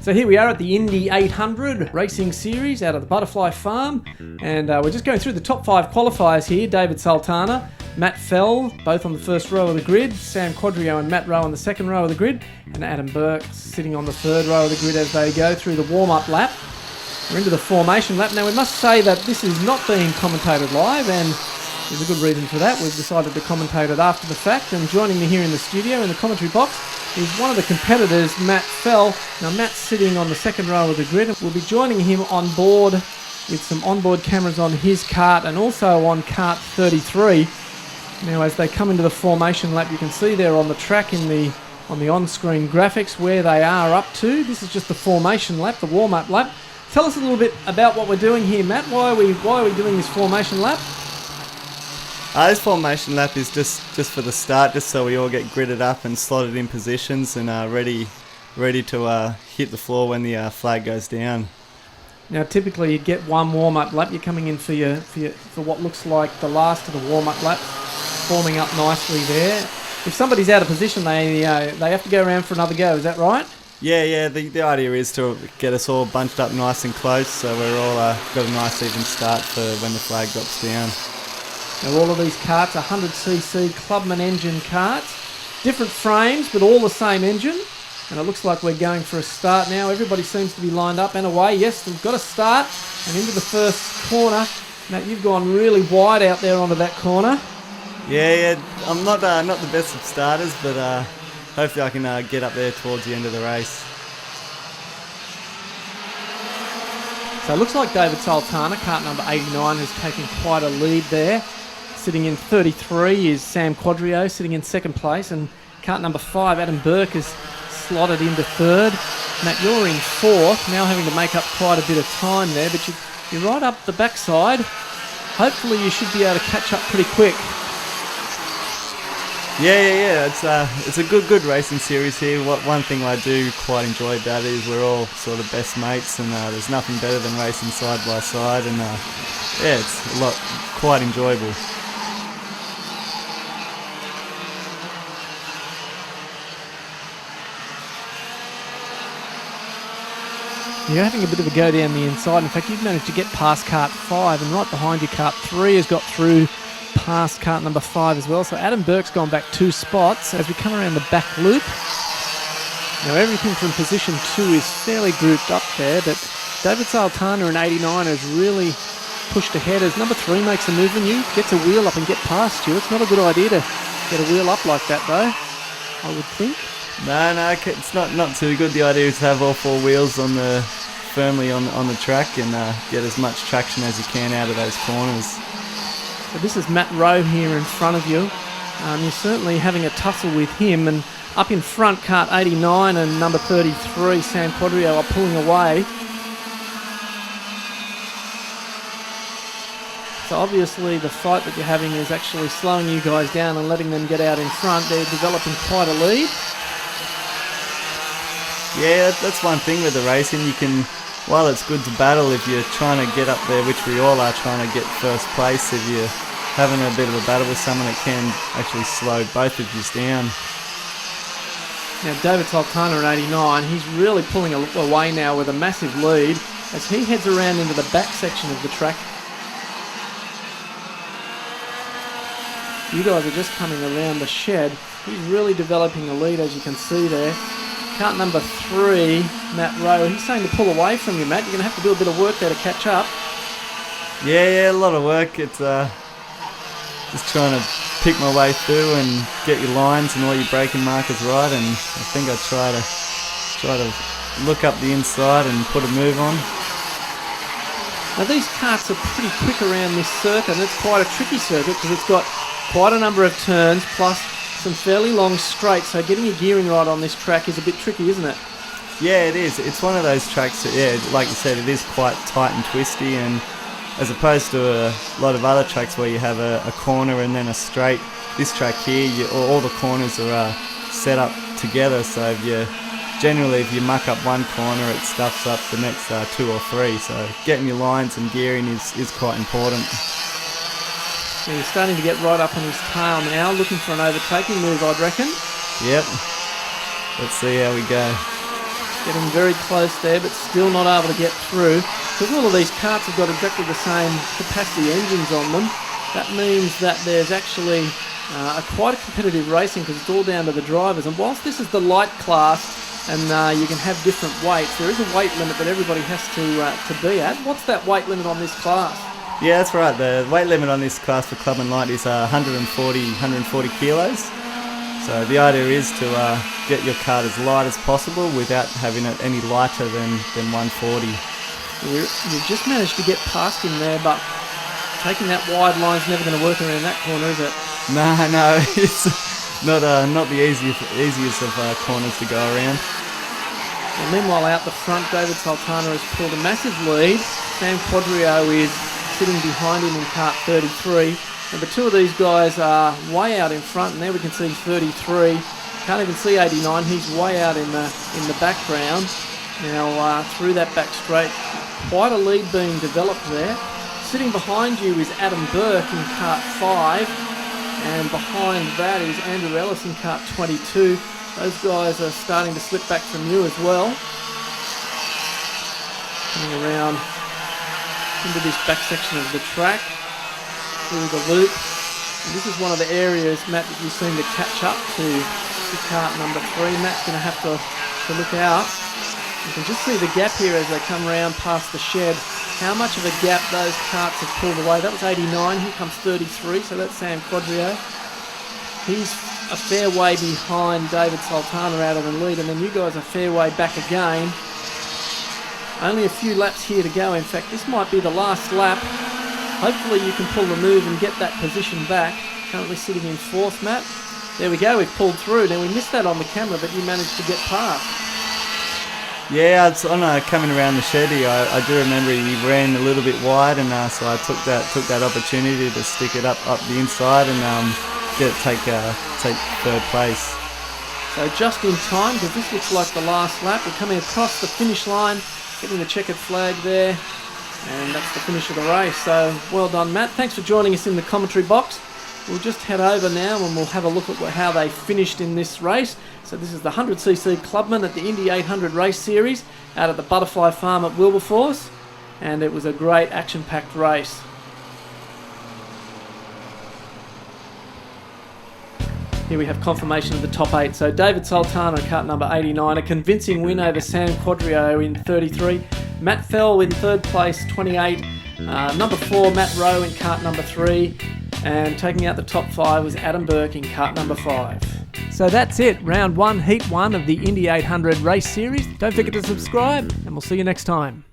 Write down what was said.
So here we are at the Indy 800 racing series out of the Butterfly Farm, and we're just going through the top 5 qualifiers here. David Sultana, Matt Fell, both on the first row of the grid, Sam Quadrio and Matt Rowe on the second row of the grid, and Adam Burke sitting on the third row of the grid as they go through the warm-up lap. We're into the formation lap. Now we must say that this is not being commentated live, and there's a good reason for that. We've decided to commentate it after the fact, and joining me here in the studio in the commentary box is one of the competitors, Matt Fell. Now Matt's sitting on the second row of the grid, and we'll be joining him on board with some onboard cameras on his kart and also on kart 33. Now as they come into the formation lap, you can see there on the track on the on-screen graphics where they are up to. This is just the formation lap, the warm-up lap. Tell us a little bit about what we're doing here, Matt. Why are we doing this formation lap? This formation lap is just for the start, just so we all get gridded up and slotted in positions and ready to hit the floor when the flag goes down. Now, typically you get one warm-up lap. You're coming in for what looks like the last of the warm-up laps, forming up nicely there. If somebody's out of position, they have to go around for another go. Is that right? Yeah. The idea is to get us all bunched up nice and close, so we're all got a nice even start for when the flag drops down. Now all of these karts are 100cc Clubman engine karts, different frames but all the same engine, and it looks like we're going for a start now. Everybody seems to be lined up and away. Yes, we've got a start and into the first corner. Matt, you've gone really wide out there onto that corner. Yeah, I'm not the best of starters, but hopefully I can get up there towards the end of the race. So it looks like David Sultana, kart number 89, has taken quite a lead there. Sitting in 33 is Sam Quadrio, sitting in second place, and kart number 5, Adam Burke, is slotted into third. Matt, you're in fourth, now having to make up quite a bit of time there, but you're right up the backside. Hopefully you should be able to catch up pretty quick. Yeah. It's a good racing series here. One thing I do quite enjoy about it is we're all sort of best mates, and there's nothing better than racing side by side, and it's quite enjoyable. You're having a bit of a go down the inside. In fact, you've managed to get past kart 5, and right behind you, kart 3 has got through past kart number 5 as well. So Adam Burke's gone back 2 spots as we come around the back loop. Now everything from position 2 is fairly grouped up there, but David Sultana in 89 has really pushed ahead as number 3 makes a move on you, gets a wheel up and get past you. It's not a good idea to get a wheel up like that though, I would think. No, it's not too good. The idea is to have all 4 wheels firmly on the track and get as much traction as you can out of those corners. So this is Matt Rowe here in front of you. You're certainly having a tussle with him, and up in front, kart 89 and number 33, Sam Quadrio, are pulling away. So obviously the fight that you're having is actually slowing you guys down and letting them get out in front. They're developing quite a lead. Yeah, that's one thing with the racing. You can, while it's good to battle, if you're trying to get up there, which we all are trying to get first place, if you're having a bit of a battle with someone, it can actually slow both of you down. Now David Sultana at 89, he's really pulling away now with a massive lead as he heads around into the back section of the track. You guys are just coming around the shed. He's really developing a lead, as you can see there. Kart number 3, Matt Rowe, he's saying to pull away from you, Matt. You're going to have to do a bit of work there to catch up. Yeah, a lot of work. It's just trying to pick my way through and get your lines and all your braking markers right, and I think I try to look up the inside and put a move on. Now these karts are pretty quick around this circuit, and it's quite a tricky circuit because it's got quite a number of turns plus some fairly long straights, so getting your gearing right on this track is a bit tricky, isn't it? Yeah, it is. It's one of those tracks that, like you said, it is quite tight and twisty, and as opposed to a lot of other tracks where you have a corner and then a straight, this track here, all the corners are set up together, so if you muck up one corner, it stuffs up the next 2 or 3, so getting your lines and gearing is quite important. So he's starting to get right up on his tail now, looking for an overtaking move, I'd reckon. Yep. Let's see how we go. Getting very close there, but still not able to get through. Because all of these karts have got exactly the same capacity engines on them. That means that there's actually quite a competitive racing because it's all down to the drivers. And whilst this is the light class and you can have different weights, there is a weight limit that everybody has to be at. What's that weight limit on this class? Yeah, that's right. The weight limit on this class for Clubman Light is 140 kilos. So the idea is to get your kart as light as possible without having it any lighter than 140. You just managed to get past him there, but taking that wide line's never going to work around that corner, is it? No, it's not the easiest of corners to go around. And meanwhile, out the front, David Sultana has pulled a massive lead. Sam Quadrio is sitting behind him in kart 33. And the two of these guys are way out in front, and there we can see 33. Can't even see 89. He's way out in the background. Now through that back straight, quite a lead being developed there. Sitting behind you is Adam Burke in kart 5, and behind that is Andrew Ellis in kart 22. Those guys are starting to slip back from you as well. Coming around into this back section of the track, through the loop. And this is one of the areas, Matt, that you seem to catch up to kart number 3. Matt's going to have to look out. You can just see the gap here as they come around past the shed. How much of a gap those karts have pulled away. That was 89, here comes 33, so that's Sam Quadrio. He's a fair way behind David Sultana out of the lead, and then you guys are a fair way back again. Only a few laps here to go. In fact, this might be the last lap. Hopefully you can pull the move and get that position back. Currently sitting in 4th, Matt. There we go, we've pulled through. Now we missed that on the camera, but you managed to get past. Yeah, it's on coming around the shed here. I do remember he ran a little bit wide, and so I took that opportunity to stick it up the inside and take 3rd place. So just in time, because this looks like the last lap. We're coming across the finish line, getting the checkered flag there, and that's the finish of the race. So well done, Matt. Thanks for joining us in the commentary box. We'll just head over now and we'll have a look at how they finished in this race. So this is the 100cc Clubman at the Indy 800 race series out at the Butterfly Farm at Wilberforce, and it was a great action-packed race. Here we have confirmation of the top 8. So David Sultana in kart number 89, a convincing win over Sam Quadrio in 33. Matt Fell in 3rd place, 28. Number 4, Matt Rowe in kart number 3. And taking out the top 5 was Adam Burke in kart number 5. So that's it, round 1, heat 1 of the Indy 800 race series. Don't forget to subscribe, and we'll see you next time.